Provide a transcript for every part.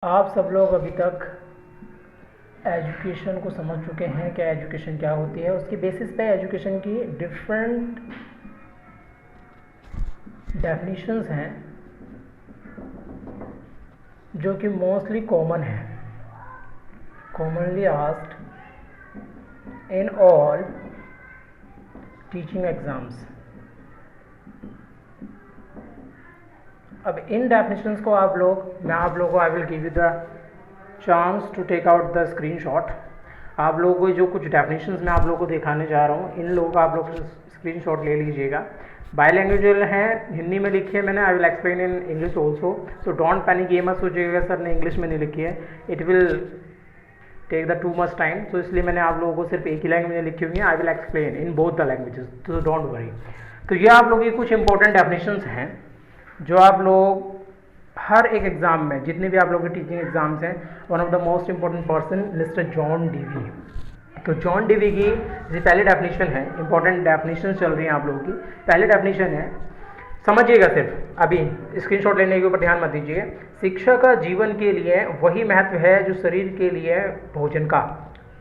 आप सब लोग अभी तक एजुकेशन को समझ चुके हैं कि एजुकेशन क्या होती है। उसकी बेसिस पे एजुकेशन की डिफरेंट डेफिनेशंस हैं जो कि मोस्टली कॉमन है, commonly asked in all teaching exams. अब इन डेफिनेशंस को मैं आप लोगों को I will give you the chance to take out the screenshot. आप लोगों को जो कुछ डेफिनेशंस मैं आप लोगों को दिखाने जा रहा हूँ, इन लोगों का आप लोग स्क्रीनशॉट ले लीजिएगा। बायलैंग्वेजल हैं, हिंदी में लिखी है मैंने। I will explain in English also, so don't panic. ये मत सोचिएगा सर ने इंग्लिश में नहीं लिखी है, it will take the too much time. तो इसलिए मैंने आप लोगों को सिर्फ एक ही लैंग्वेज में लिखी हुई है। I will explain in both the languages, तो डोंट वरी। तो ये आप लोगों की कुछ इंपॉर्टेंट डेफिनेशंस हैं जो आप लोग हर एक एग्ज़ाम में, जितने भी आप लोगों के टीचिंग एग्जाम्स हैं, one of the most important person mister John Dewey. तो जॉन डीवी की जो पहली डेफिनेशन है, इंपॉर्टेंट डेफिनेशन चल रही हैं आप लोगों की। पहली डेफिनेशन है, समझिएगा सिर्फ, अभी स्क्रीनशॉट लेने के ऊपर ध्यान मत दीजिए। शिक्षा का जीवन के लिए वही महत्व है जो शरीर के लिए भोजन का।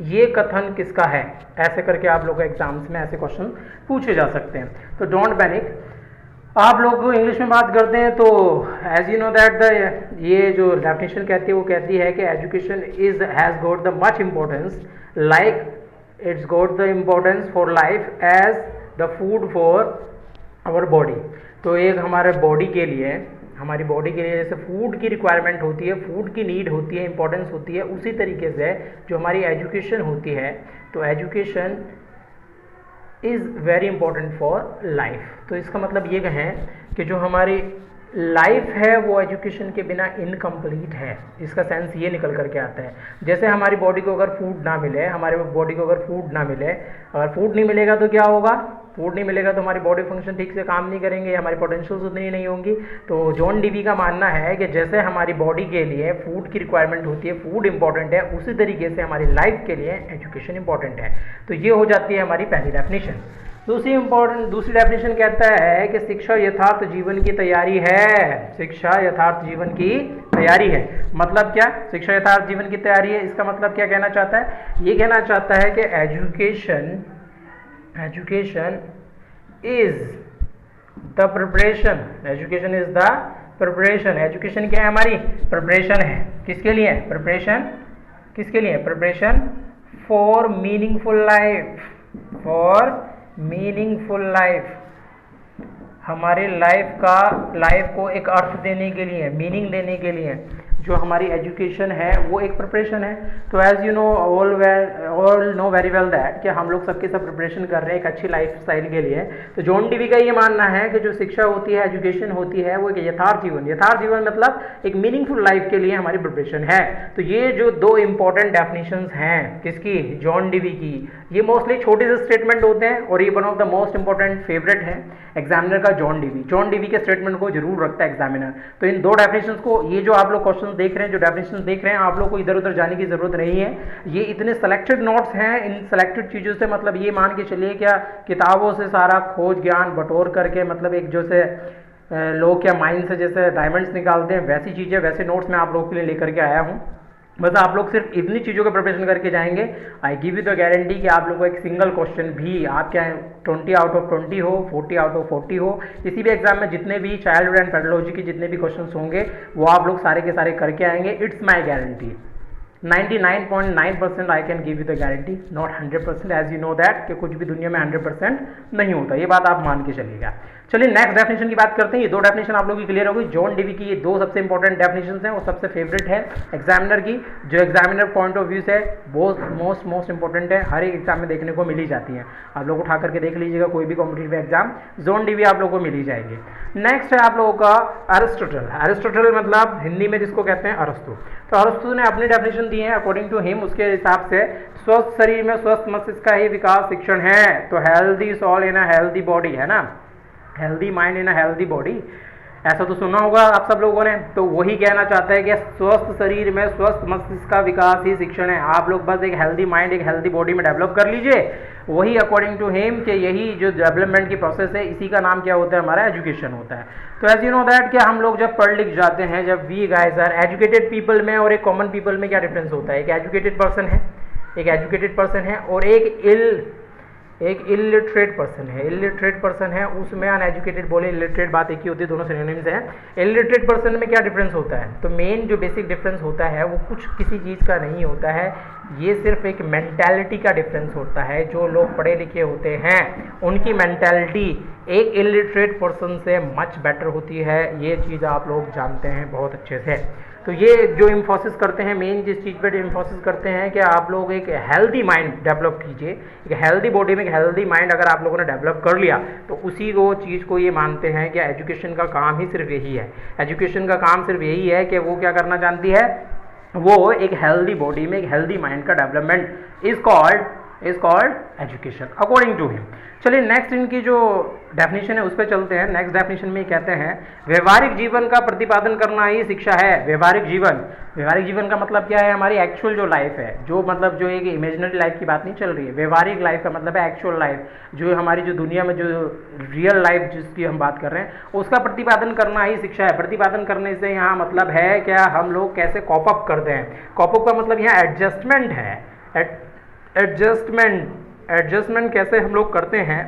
ये कथन किसका है? ऐसे करके आप लोगों के एग्जाम्स में ऐसे क्वेश्चन पूछे जा सकते हैं। तो डोंट पैनिक। आप लोग इंग्लिश में बात करते हैं तो as you know that the ये जो डेफिनेशन कहती है वो कहती है कि education is has got the much importance like it's got the importance for life as the food for our body. तो एक हमारे बॉडी के लिए, हमारी बॉडी के लिए जैसे फूड की रिक्वायरमेंट होती है, फूड की नीड होती है, इंपॉर्टेंस होती है, उसी तरीके से जो हमारी एजुकेशन होती है, तो education is very important for life. तो इसका मतलब ये कहें कि जो हमारी लाइफ है वो एजुकेशन के बिना इनकम्प्लीट है। इसका सेंस ये निकल करके आता है, जैसे हमारी बॉडी को अगर फूड ना मिले, हमारे बॉडी को अगर फूड ना मिले, अगर फूड नहीं मिलेगा तो क्या होगा? फूड नहीं मिलेगा तो हमारी बॉडी फंक्शन ठीक से काम नहीं करेंगे, हमारी पोटेंशियल्स उतनी नहीं होंगी। तो जॉन डीवी का मानना है कि जैसे हमारी बॉडी के लिए फूड की रिक्वायरमेंट होती है, फूड इंपॉर्टेंट है, उसी तरीके से हमारी लाइफ के लिए एजुकेशन इंपॉर्टेंट है। तो ये हो जाती है हमारी पहली डेफिनेशन। दूसरी डेफिनेशन कहता है कि शिक्षा यथार्थ जीवन की तैयारी है। शिक्षा यथार्थ जीवन की तैयारी है मतलब क्या? शिक्षा यथार्थ जीवन की तैयारी है, इसका मतलब क्या कहना चाहता है? ये कहना चाहता है कि education is the preparation. Education is the preparation. Education क्या है? हमारी प्रिपरेशन है। किसके लिए प्रिपरेशन? किसके लिए preparation? For meaningful life. For meaningful life, हमारे लाइफ को एक अर्थ देने के लिए, मीनिंग देने के लिए जो हमारी एजुकेशन है वो एक प्रिपरेशन है। तो as you know all know very well that कि हम लोग सबके सब प्रिपरेशन कर रहे हैं एक अच्छी लाइफ स्टाइल के लिए। तो जॉन डीवी का ये मानना है कि जो शिक्षा होती है, एजुकेशन होती है, वो एक यथार्थ जीवन मतलब एक मीनिंगफुल लाइफ के लिए हमारी प्रिपरेशन है। तो ये जो दो इंपॉर्टेंट डेफिनेशंस हैं किसकी? जॉन डीवी की। ये मोस्टली छोटे से स्टेटमेंट होते हैं और ये one of the most important favourite है एग्जामिनर का, जॉन डीवी के स्टेटमेंट को जरूर रखता है एग्जामिनर। तो इन दो डेफिनेशंस को, ये जो आप लोग क्वेश्चन देख रहे हैं, जो डेफिनेशन देख रहे हैं, आप लोग को इधर उधर जाने की जरूरत नहीं है। ये इतने सेलेक्टेड नोट्स हैं, इन सेलेक्टेड चीजों से मतलब ये मान के चलिए क्या किताबों से सारा खोज ज्ञान बटोर करके, मतलब एक जो से लोग क्या माइंड से जैसे डायमंड्स निकालते हैं, वैसी चीजें, वैसे नोट्स मैं आप लोगों के लिए लेकर के आया हूँ। बस आप लोग सिर्फ इतनी चीज़ों का प्रिपरेशन करके जाएंगे, I give you the guarantee कि आप लोगों को एक सिंगल क्वेश्चन भी, आप क्या 20 आउट ऑफ 20 हो, 40 आउट ऑफ 40 हो, किसी भी एग्जाम में जितने भी चाइल्डहुड एंड पेडोलॉजी के जितने भी क्वेश्चन होंगे वो आप लोग सारे के सारे करके आएंगे। It's my guarantee. 99.9% I can give you the guarantee, not 100%। As you know that कि कुछ भी दुनिया में 100% नहीं होता, ये बात आप मान के चलिएगा। चलिए नेक्स्ट डेफिनेशन की बात करते हैं। ये दो डेफिनेशन आप लोगों की क्लियर होगी। जॉन डीवी की ये दो सबसे इंपॉर्टेंट डेफिनेशन हैं, वो सबसे फेवरेट है एग्जामिनर की, जो एग्जामिनर पॉइंट ऑफ व्यू से वो मोस्ट इंपॉर्टेंट है, हर एक एग्जाम में देखने को मिल ही जाती है। आप लोग उठा करके देख लीजिएगा कोई भी कॉम्पिटिटिव एग्जाम, जॉन डीवी आप लोगों को मिल ही जाएंगे। नेक्स्ट है आप लोगों का अरिस्टोटल। अरिस्टोटल मतलब हिंदी में जिसको कहते हैं अरस्तु। तो अरस्तु ने अपनी डेफिनेशन दी है अकॉर्डिंग टू हिम, उसके हिसाब से स्वस्थ शरीर में स्वस्थ मस्तिष्क का ही विकास शिक्षण है। तो healthy soul in a healthy body, है ना, healthy mind in a healthy body. ऐसा तो सुना होगा आप सब लोगों ने। तो वही कहना चाहता है कि स्वस्थ शरीर में स्वस्थ मस्तिष्क का विकास ही शिक्षण है। आप लोग बस एक हेल्दी माइंड, एक हेल्दी बॉडी में डेवलप कर लीजिए। वही अकॉर्डिंग टू हिम कि यही जो डेवलपमेंट की प्रोसेस है, इसी का नाम क्या होता है, हमारा एजुकेशन होता है। तो एज यू नो दैट कि हम लोग जब पढ़ लिख जाते हैं, जब we guys are educated people में और एक कॉमन पीपल में क्या डिफरेंस होता है। एक एजुकेटेड पर्सन है, एक एजुकेटेड पर्सन है और एक इलिटरेट पर्सन है। इलिटरेट पर्सन है, उसमें अनएजुकेटेड बोले इलिटरेट, बात एक ही होती है, दोनों सिनोनिम्स हैं। इलिटरेट पर्सन में क्या डिफरेंस होता है, तो मेन जो बेसिक डिफरेंस होता है वो कुछ किसी चीज़ का नहीं होता है, ये सिर्फ एक मेंटालिटी का डिफरेंस होता है। जो लोग पढ़े लिखे होते हैं उनकी मेंटालिटी एक इलिटरेट पर्सन से मच बेटर होती है। ये चीज़ आप लोग जानते हैं बहुत अच्छे से। तो ये जो इन्फोसिस करते हैं, मेन जिस चीज़ पर इन्फोसिस करते हैं कि आप लोग एक हेल्दी माइंड डेवलप कीजिए। एक हेल्दी बॉडी में एक हेल्दी माइंड अगर आप लोगों ने डेवलप कर लिया तो उसी वो चीज़ को ये मानते हैं कि एजुकेशन का काम ही सिर्फ यही है। एजुकेशन का काम सिर्फ यही है कि वो क्या करना जानती है, वो एक हेल्दी बॉडी में एक हेल्दी माइंड का development is called education according to him. चलिए नेक्स्ट इनकी जो डेफिनेशन है उस पर चलते हैं। नेक्स्ट डेफिनेशन में कहते हैं व्यवहारिक जीवन का प्रतिपादन करना ही शिक्षा है। व्यवहारिक जीवन का मतलब क्या है, हमारी एक्चुअल जो लाइफ है, जो मतलब जो एक इमेजिनरी लाइफ की बात नहीं चल रही है। व्यवहारिक लाइफ का मतलब है एक्चुअल लाइफ, जो हमारी जो दुनिया में जो रियल लाइफ जिसकी हम बात कर रहे हैं उसका प्रतिपादन करना ही शिक्षा है। प्रतिपादन करने से यहाँ मतलब है क्या, हम लोग कैसे कॉप अप करते हैं। कॉप अप का मतलब यहाँ एडजस्टमेंट है। एडजस्टमेंट कैसे हम लोग करते हैं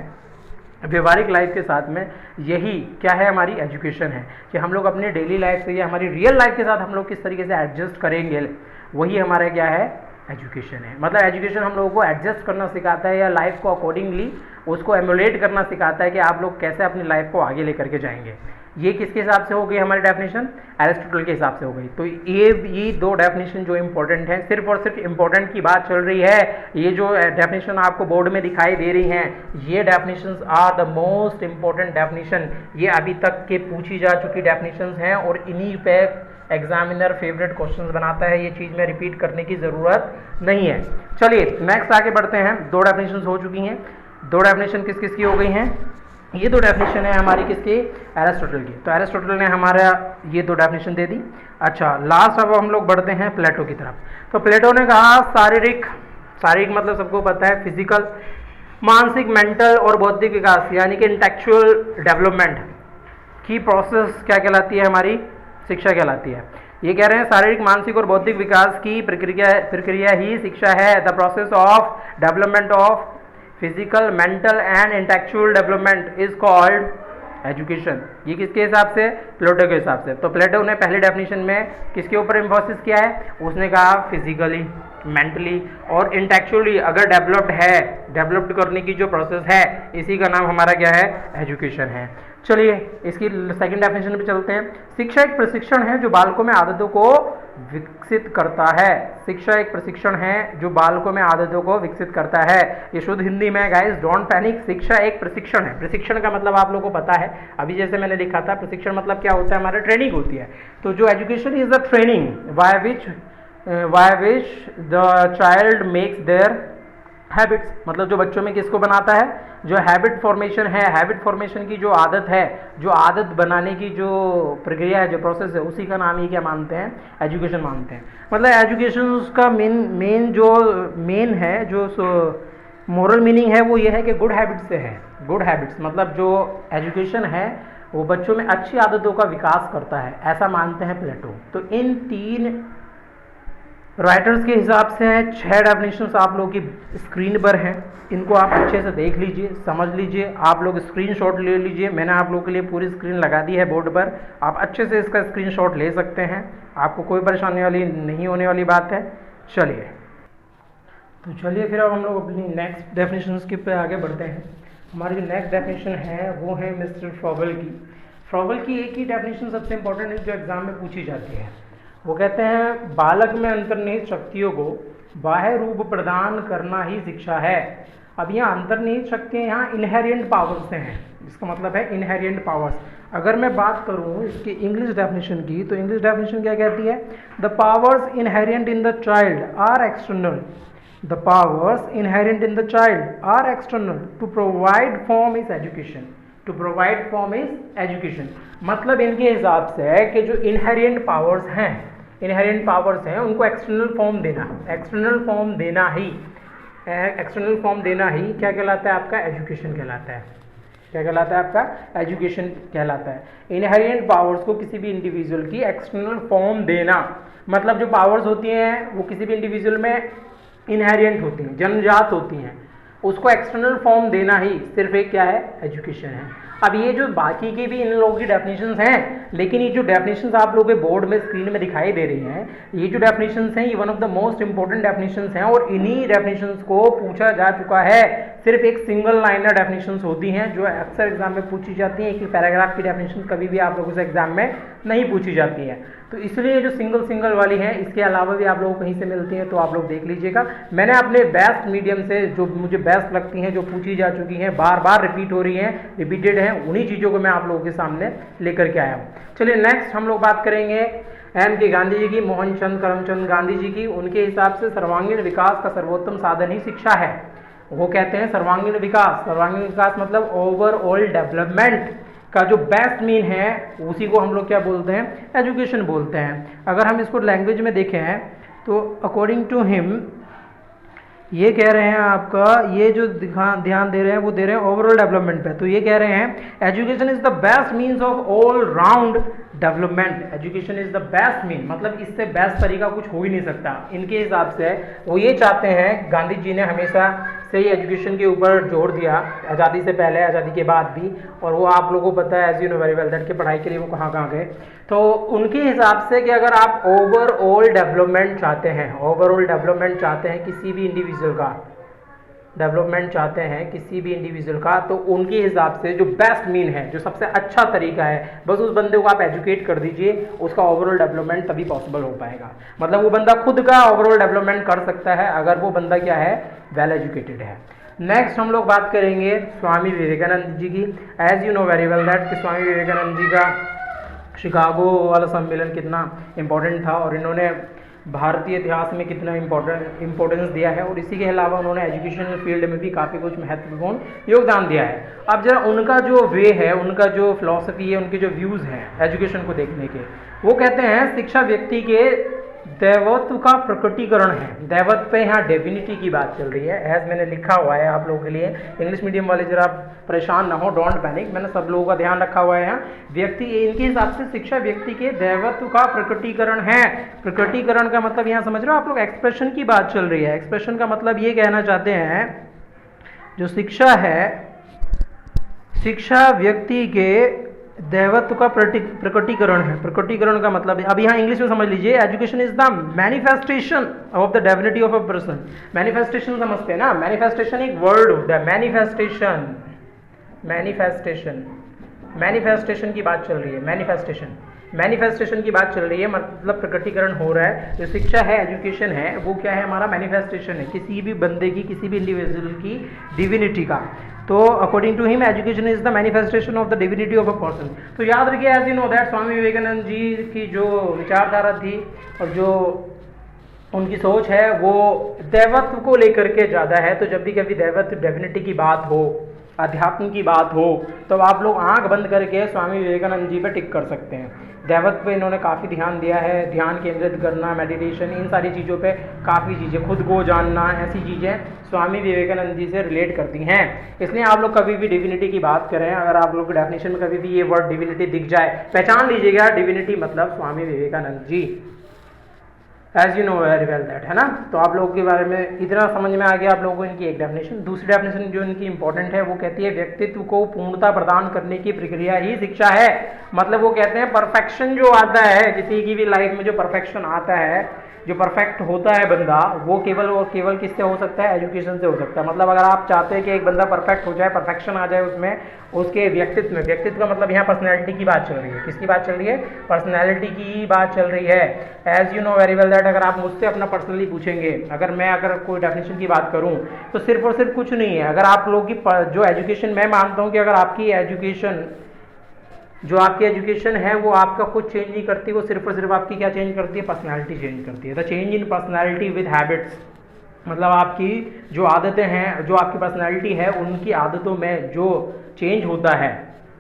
व्यवहारिक लाइफ के साथ में, यही क्या है, हमारी एजुकेशन है कि हम लोग अपने डेली लाइफ से या हमारी रियल लाइफ के साथ हम लोग किस तरीके से एडजस्ट करेंगे, वही हमारा क्या है, एजुकेशन है। मतलब एजुकेशन हम लोगों को एडजस्ट करना सिखाता है या लाइफ को अकॉर्डिंगली उसको एमुलेट करना सिखाता है कि आप लोग कैसे अपनी लाइफ को आगे लेकर के जाएंगे। ये किसके हिसाब से हो गई हमारी डेफिनेशन, एरिस्टोटल के हिसाब से हो गई। तो ये दो डेफिनेशन जो इंपॉर्टेंट है, सिर्फ और सिर्फ इंपॉर्टेंट की बात चल रही है। ये जो डेफिनेशन आपको बोर्ड में दिखाई दे रही हैं, ये definitions are the most important definition. ये अभी तक के पूछी जा चुकी डेफिनेशंस हैं और इन्हीं पे एग्जामिनर फेवरेट क्वेश्चंस बनाता है। ये चीज़ में रिपीट करने की ज़रूरत नहीं है। चलिए नेक्स्ट आगे बढ़ते हैं। दो डेफिनेशंस हो चुकी हैं। दो डेफिनेशन किस किस की हो गई हैं, ये दो डेफिनेशन है हमारी किसकी, एरिस्टोटल की। तो एरिस्टोटल ने हमारा ये दो डेफिनेशन दे दी। अच्छा लास्ट अब हम लोग बढ़ते हैं प्लेटो की तरफ। तो प्लेटो ने कहा शारीरिक मतलब सबको पता है फिजिकल, मानसिक, मेंटल और बौद्धिक विकास यानी कि इंटेलेक्चुअल डेवलपमेंट की प्रोसेस क्या कहलाती है, हमारी शिक्षा कहलाती है। ये कह रहे हैं शारीरिक, मानसिक और बौद्धिक विकास की प्रक्रिया ही शिक्षा है। The process of development of physical, mental and intellectual development is called education. ये किसके हिसाब से, प्लेटो के हिसाब से। तो प्लेटो ने पहले डेफिनेशन में किसके ऊपर एम्फोसिस किया है, उसने कहा फिजिकली, मेंटली और इंटेलेक्चुअली अगर डेवलप्ड करने की जो प्रोसेस है, इसी का नाम हमारा क्या है, एजुकेशन है। चलिए इसकी सेकंड डेफिनेशन पे चलते हैं। शिक्षा एक प्रशिक्षण है जो बालकों में आदतों को विकसित करता है। शिक्षा एक प्रशिक्षण है जो बालकों में आदतों को विकसित करता है। ये शुद्ध हिंदी में गाइस, डोंट पैनिक। शिक्षा एक प्रशिक्षण है। प्रशिक्षण का मतलब आप लोगों को पता है, अभी जैसे मैंने लिखा था प्रशिक्षण मतलब क्या होता है, हमारा ट्रेनिंग होती है। तो जो education is the training by which the child makes their habits, मतलब जो बच्चों में किसको बनाता है, जो हैबिट फॉर्मेशन है, हैबिट फॉर्मेशन की जो आदत है, जो आदत बनाने की जो प्रक्रिया है, जो प्रोसेस है, उसी का नाम ही क्या मानते हैं, एजुकेशन मानते हैं। मतलब एजुकेशन का मेन है जो मोरल मीनिंग है वो ये है कि गुड हैबिट्स से है। गुड हैबिट्स मतलब जो एजुकेशन है वो बच्चों में अच्छी आदतों का विकास करता है, ऐसा मानते हैं प्लेटो। तो इन तीन राइटर्स के हिसाब से 6 डेफिनेशंस आप लोगों की स्क्रीन पर हैं। इनको आप अच्छे से देख लीजिए, समझ लीजिए। आप लोग स्क्रीनशॉट ले लीजिए, मैंने आप लोगों के लिए पूरी स्क्रीन लगा दी है बोर्ड पर, आप अच्छे से इसका स्क्रीनशॉट ले सकते हैं, आपको कोई परेशानी वाली नहीं होने वाली बात है। चलिए फिर अब हम लोग अपनी नेक्स्ट डेफिनेशंस के पे आगे बढ़ते हैं। हमारी जो नेक्स्ट डेफिनेशन है वो है मिस्टर फ्रॉबल की। फ्रॉबल की एक ही डेफिनेशन सबसे इंपॉर्टेंट है जो एग्जाम में पूछी जाती है। वो कहते हैं बालक में अंतर्निहित शक्तियों को बाह्य रूप प्रदान करना ही शिक्षा है। अब यहाँ अंतर्निहित शक्तियाँ यहाँ इनहेरिएंट पावर्स से हैं, इसका मतलब है इनहेरिएंट पावर्स। अगर मैं बात करूँ इसकी इंग्लिश डेफिनेशन की, तो इंग्लिश डेफिनेशन क्या कहती है, the powers inherent in the child are external. The powers inherent in the child are external to provide for his education. To provide form is education. मतलब इनके हिसाब से है कि जो इनहेरिएंट पावर्स हैं उनको एक्सटर्नल फॉर्म देना, एक्सटर्नल फॉर्म देना ही क्या कहलाता है आपका एजुकेशन कहलाता है। क्या कहलाता है आपका एजुकेशन कहलाता है। इनहेरिएंट पावर्स को किसी भी इंडिविजुअल की एक्सटर्नल फॉर्म देना, मतलब जो पावर्स होती हैं वो किसी भी इंडिविजुअल में इनहेरिएंट होती हैं, जन्मजात होती हैं, उसको एक्सटर्नल फॉर्म देना ही सिर्फ एक क्या है एजुकेशन है। अब ये जो बाकी की भी इन लोगों की डेफिनेशंस हैं, लेकिन ये जो डेफिनेशंस आप लोगों के बोर्ड में स्क्रीन में दिखाई दे रही हैं, ये जो डेफिनेशंस हैं ये one of the most important definitions हैं और इन्हीं डेफिनेशंस को पूछा जा चुका है। सिर्फ एक सिंगल लाइनर डेफिनेशंस होती हैं जो अक्सर एग्जाम में पूछी जाती हैं, एक पैराग्राफ की डेफिनेशन कभी भी आप लोगों से एग्जाम में नहीं पूछी जाती है। तो इसलिए जो सिंगल वाली है, इसके अलावा भी आप लोगों को कहीं से मिलती हैं तो आप लोग देख लीजिएगा। मैंने अपने बेस्ट मीडियम से जो मुझे बेस्ट लगती हैं, जो पूछी जा चुकी हैं, बार बार रिपीट हो रही हैं, रिपीटेड हैं, उन्हीं चीज़ों को मैं आप लोगों के सामने लेकर के आया हूँ। चलिए नेक्स्ट हम लोग बात करेंगे एम के गांधी जी की, मोहनचंद करमचंद गांधी जी की। उनके हिसाब से सर्वांगीण विकास का सर्वोत्तम साधन ही शिक्षा है। वो कहते हैं सर्वांगीण विकास मतलब ओवरऑल डेवलपमेंट का जो बेस्ट मीन है उसी को हम लोग क्या बोलते हैं एजुकेशन बोलते हैं। अगर हम इसको लैंग्वेज में देखें तो अकॉर्डिंग टू हिम ये कह रहे हैं आपका, ये जो ध्यान दे रहे हैं वो दे रहे हैं ओवरऑल डेवलपमेंट पे। तो ये कह रहे हैं education is the best means of all round development. Education is the best mean, मतलब इससे बेस्ट तरीका कुछ हो ही नहीं सकता। इनके हिसाब से वो ये चाहते हैं, गांधी जी ने हमेशा से ही एजुकेशन के ऊपर जोर दिया, आज़ादी से पहले, आज़ादी के बाद भी, और वो आप लोगों को पता है as you know very well that कि पढ़ाई के लिए वो कहाँ गए। तो उनके हिसाब से कि अगर आप ओवरऑल डेवलपमेंट चाहते हैं किसी भी इंडिविजुअल का डेवलपमेंट चाहते हैं किसी भी इंडिविजुअल का, तो उनके हिसाब से जो बेस्ट मीन है, जो सबसे अच्छा तरीका है, बस उस बंदे को आप एजुकेट कर दीजिए, उसका ओवरऑल डेवलपमेंट तभी पॉसिबल हो पाएगा। मतलब वो बंदा खुद का ओवरऑल डेवलपमेंट कर सकता है अगर वो बंदा क्या है वेल एजुकेटेड है। नेक्स्ट हम लोग बात करेंगे स्वामी विवेकानंद जी की। As you know very well that कि स्वामी विवेकानंद जी का शिकागो वाला सम्मेलन कितना इम्पोर्टेंट था और इन्होंने भारतीय इतिहास में कितना इम्पोर्टेंस दिया है, और इसी के अलावा उन्होंने एजुकेशनल फील्ड में भी काफ़ी कुछ महत्वपूर्ण योगदान दिया है। अब जरा उनका जो वे है, उनका जो फिलॉसफी है, उनके जो व्यूज़ हैं एजुकेशन को देखने के, वो कहते हैं शिक्षा व्यक्ति के दैवत्व का प्रकटीकरण है। दैवत्व पे यहाँ डिविनिटी की बात चल रही है, एज मैंने लिखा हुआ है आप लोगों के लिए। इंग्लिश मीडियम वाले जरा परेशान ना हो, डोंट पैनिक, मैंने सब लोगों का ध्यान रखा हुआ है यहाँ। व्यक्ति, इनके हिसाब से शिक्षा व्यक्ति के दैवत्व का प्रकटीकरण है। प्रकटीकरण का मतलब यहाँ समझ रहे हो आप लोग, एक्सप्रेशन की बात चल रही है। एक्सप्रेशन का मतलब ये कहना चाहते हैं जो शिक्षा है, शिक्षा व्यक्ति के दैवत्व का प्रकटीकरण है। प्रकटीकरण का मतलब है, अब यहाँ इंग्लिश में समझ लीजिए, education is the manifestation of the divinity of a person. Manifestation समझते हैं ना, मैनिफेस्टेशन एक वर्ड होता है, मैनिफेस्टेशन की बात चल रही है, मैनिफेस्टेशन की बात चल रही है, मतलब प्रकटीकरण हो रहा है। जो शिक्षा है, एजुकेशन है, वो क्या है हमारा मैनिफेस्टेशन है किसी भी बंदे की, किसी भी इंडिविजुअल की डिविनिटी का। तो according to him education is the manifestation of the divinity of a person. तो याद रखिए, as you know that Swami Vivekananda ji की जो विचारधारा थी और जो उनकी सोच है वो दैवत्व को लेकर के ज़्यादा है। तो जब भी कभी दैवत्व डिविनिटी की बात हो, अध्यात्म की बात हो, तो आप लोग आंख बंद करके स्वामी विवेकानंद जी पे टिक कर सकते हैं। दैवत्व पे इन्होंने काफ़ी ध्यान दिया है, ध्यान केंद्रित करना, मेडिटेशन, इन सारी चीज़ों पे काफ़ी चीज़ें, खुद को जानना, ऐसी चीज़ें स्वामी विवेकानंद जी से रिलेट करती हैं। इसलिए आप लोग कभी भी डिविनिटी की बात करें, अगर आप लोग को डेफिनेशन में कभी भी ये वर्ड डिविनिटी दिख जाए, पहचान लीजिएगा डिविनिटी मतलब Swami Vivekananda ji, as you know very well that, है ना। तो आप लोगों के बारे में इतना समझ में आ गया आप लोगों को इनकी एक डेफिनेशन। दूसरी डेफिनेशन जो इनकी इंपॉर्टेंट है वो कहती है व्यक्तित्व को पूर्णता प्रदान करने की प्रक्रिया ही शिक्षा है। मतलब वो कहते हैं परफेक्शन जो आता है किसी की भी लाइफ में, जो परफेक्शन आता है, जो परफेक्ट होता है बंदा, वो केवल और केवल किससे हो सकता है, एजुकेशन से हो सकता है। मतलब अगर आप चाहते हैं कि एक बंदा परफेक्ट हो जाए, परफेक्शन आ जाए उसमें, उसके व्यक्तित्व में, व्यक्तित्व का मतलब यहाँ पर्सनैलिटी की बात चल रही है। किसकी बात चल रही है, पर्सनैलिटी की बात चल रही है। As you know very well that, अगर आप मुझसे अपना पर्सनली पूछेंगे, अगर कोई डेफिनेशन की बात करूँ तो सिर्फ और सिर्फ कुछ नहीं है। अगर आप लोग की जो एजुकेशन, मैं मानता हूँ कि अगर आपकी एजुकेशन, जो आपकी एजुकेशन है वो आपका कुछ चेंज नहीं करती, वो सिर्फ और सिर्फ आपकी क्या चेंज करती है, पर्सनालिटी चेंज करती है। The change in personality with habits, मतलब आपकी जो आदतें हैं, जो आपकी पर्सनालिटी है, उनकी आदतों में जो चेंज होता है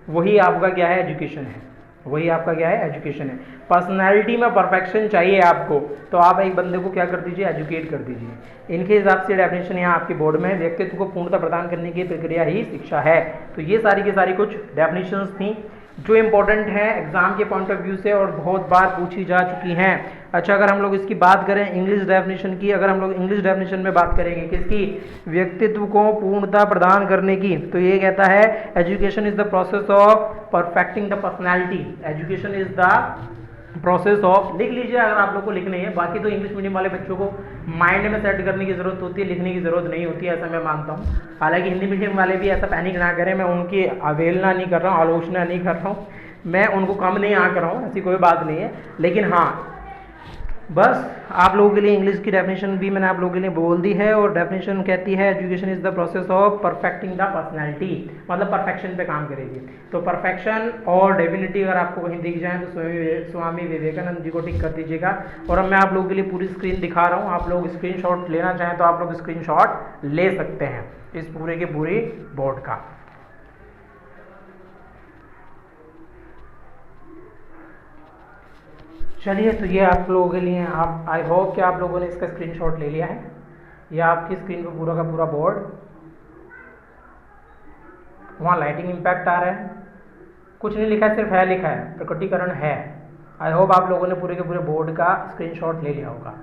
वही आपका क्या है, एजुकेशन है। वही आपका क्या है, एजुकेशन है। पर्सनैलिटी में परफेक्शन चाहिए आपको, तो आप एक बंदे को क्या कर दीजिए, एजुकेट कर दीजिए। इनके हिसाब से डेफिनेशन यहाँ आपके बोर्ड में, व्यक्तित्व को पूर्णता प्रदान करने की प्रक्रिया ही शिक्षा है। तो ये सारी की सारी कुछ डेफिनेशंस थी जो इंपॉर्टेंट है एग्जाम के पॉइंट ऑफ व्यू से और बहुत बार पूछी जा चुकी हैं। अच्छा, अगर हम लोग इसकी बात करें इंग्लिश डेफिनेशन की, अगर हम लोग इंग्लिश डेफिनेशन में बात करेंगे किसकी, व्यक्तित्व को पूर्णता प्रदान करने की, तो ये कहता है education is the process of perfecting the personality. Education is the process of, लिख लीजिए अगर आप लोग को लिखने है। बाकी तो इंग्लिश मीडियम वाले बच्चों को माइंड में सेट करने की जरूरत होती है, लिखने की जरूरत नहीं होती है, ऐसा मैं मानता हूँ। हालांकि हिंदी मीडियम वाले भी ऐसा पैनिक ना करें, मैं उनकी अवहेलना नहीं कर रहा हूँ, आलोचना नहीं कर रहा हूँ, मैं उनको कम नहीं आ कर रहा हूँ, ऐसी कोई बात नहीं है। लेकिन हाँ, बस आप लोगों के लिए इंग्लिश की डेफिनेशन भी मैंने आप लोगों के लिए बोल दी है। और डेफिनेशन कहती है education is the process of perfecting the personality, मतलब परफेक्शन पे काम करेगी। तो परफेक्शन और डेफिनिटी अगर आपको कहीं दिख जाए तो स्वामी विवेकानंद जी को टिक कर दीजिएगा। और अब मैं आप लोगों के लिए पूरी स्क्रीन दिखा रहा हूँ, आप लोग स्क्रीनशॉट लेना चाहें तो आप लोग स्क्रीनशॉट ले सकते हैं इस पूरे के पूरे बोर्ड का। चलिए, तो ये आप लोगों के लिए, आप आई होप कि आप लोगों ने इसका स्क्रीनशॉट ले लिया है। यह आपकी स्क्रीन पर पूरा का पूरा बोर्ड, वहाँ लाइटिंग इम्पैक्ट आ रहा है, कुछ नहीं लिखा है, सिर्फ है लिखा है, प्रकटीकरण है। आई होप आप लोगों ने पूरे के पूरे बोर्ड का स्क्रीनशॉट ले लिया होगा।